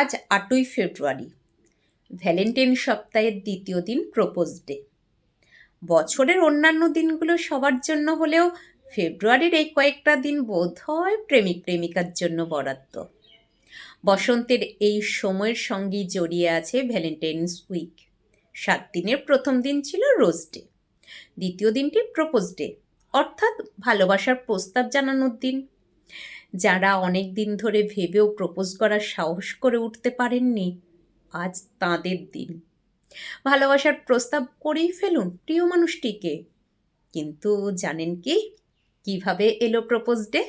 আজ ৮ই ফেব্রুয়ারি, ভ্যালেন্টাইন সপ্তাহের দ্বিতীয় দিন, প্রপোজ ডে। বছরের অন্যান্য দিনগুলো সবার জন্য হলেও ফেব্রুয়ারির এই কয়েকটা দিন বোধহয় প্রেমিক প্রেমিকার জন্য বরাদ্দ। বসন্তের এই সময়ের সঙ্গেই জড়িয়ে আছে ভ্যালেন্টাইন্স উইক। ৭ দিনের প্রথম দিন ছিল রোজ ডে, দ্বিতীয় দিনটি প্রপোজ ডে, অর্থাৎ ভালোবাসার প্রস্তাব জানানোর দিন। যারা অনেক দিন ধরে ভেবেও প্রপোজ করার সাহস করে উঠতে পারেননি, আজ তাঁদের দিন। ভালোবাসার প্রস্তাব করেই ফেলুন প্রিয় মানুষটিকে। কিন্তু জানেন কি, কিভাবে এলো প্রপোজ ডে?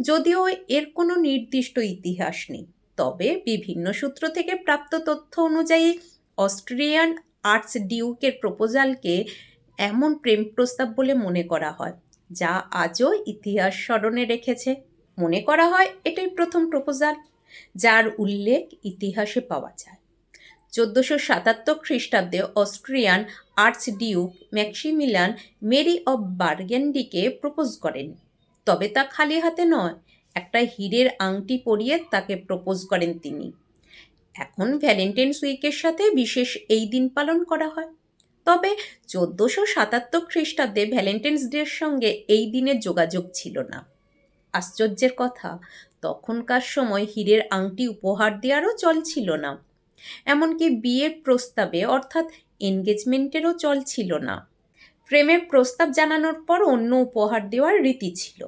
যদিও এর কোনো নির্দিষ্ট ইতিহাস নেই, তবে বিভিন্ন সূত্র থেকে প্রাপ্ত তথ্য অনুযায়ী অস্ট্রিয়ান আর্চ ডিউকের প্রপোজালকে এমন প্রেম প্রস্তাব বলে মনে করা হয়, যা আজও ইতিহাস স্মরণে রেখেছে। মনে করা হয় এটাই প্রথম প্রপোজাল, যার উল্লেখ ইতিহাসে পাওয়া যায়। 1477 খ্রিস্টাব্দে Austrian archduke Maximilian Mary of বার্গেন্ডিকে প্রপোজ করেন। তবে তা খালি হাতে নয়, একটা হীরের আংটি পরিয়ে তাকে প্রপোজ করেন তিনি। এখন ভ্যালেন্টাইন্স উইকের সাথে বিশেষ এই দিন পালন করা হয়। তবে 1477 খ্রিস্টাব্দে ভ্যালেন্টাইন্স ডের সঙ্গে এই দিনের যোগাযোগ ছিল না। আশ্চর্যের কথা, তখনকার সময় হীরের আংটি উপহার দেওয়ারও চল ছিল না। এমনকি বিয়ের প্রস্তাবে অর্থাৎ এনগেজমেন্টেরও চল ছিল না। প্রেমের প্রস্তাব জানানোর পর অন্য উপহার দেওয়ার রীতি ছিল।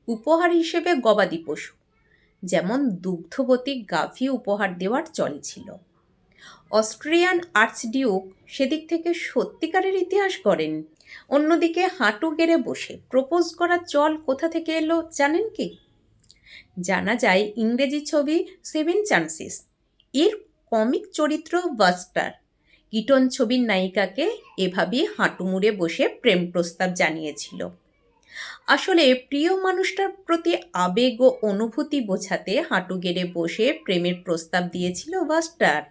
উপহার হিসেবে গবাদি পশু, যেমন দুগ্ধবতী গাভী উপহার দেওয়ার চল ছিল। অস্ট্রিয়ান আর্চডিউক সেদিক থেকে সত্যিকারের ইতিহাস গড়েন। অন্যদিকে হাঁটু গেড়ে বসে প্রপোজ করার চল কোথা থেকে এলো জানেন কি? জানা যায় ইংরেজি ছবি 7 চান্সেস এর কমিক চরিত্র বাস্টার কিটন ছবির নায়িকাকে এভাবেই হাঁটু মুড়ে বসে প্রেম প্রস্তাব জানিয়েছিল। আসলে প্রিয় মানুষটার প্রতি আবেগ ও অনুভূতি বোঝাতে হাঁটু গেড়ে বসে প্রেমের প্রস্তাব দিয়েছিল বাস্টার।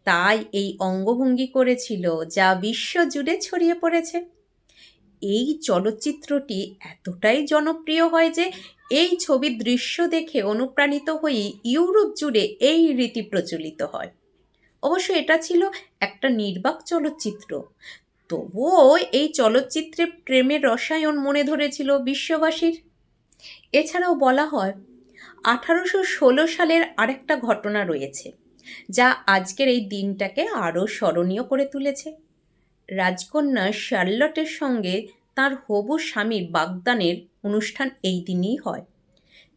তাই এই অঙ্গভঙ্গি করেছিল, যা বিশ্ব জুড়ে ছড়িয়ে পড়েছে। এই চলচ্চিত্রটি এতটাই জনপ্রিয় হয় যে এই ছবির দৃশ্য দেখে অনুপ্রাণিত হয়ে ইউরোপ জুড়ে এই রীতি প্রচলিত হয়। অবশ্য এটা ছিল একটা নির্বাক চলচ্চিত্র, তবুও এই চলচ্চিত্রে প্রেমের রসায়ন মনে ধরেছিল বিশ্ববাসীর। এছাড়াও বলা হয় 1816 সালের আরেকটা ঘটনা রয়েছে, যা আজকের এই দিনটাকে আরও স্মরণীয় করে তুলেছে। রাজকন্যা শার্লটের সঙ্গে তার হবু স্বামীর বাগদানের অনুষ্ঠান এই দিনই হয়।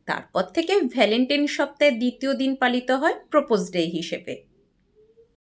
তারপর থেকে ভ্যালেন্টাইন সপ্তাহের দ্বিতীয় দিন পালিত হয় প্রপোজ ডে হিসেবে।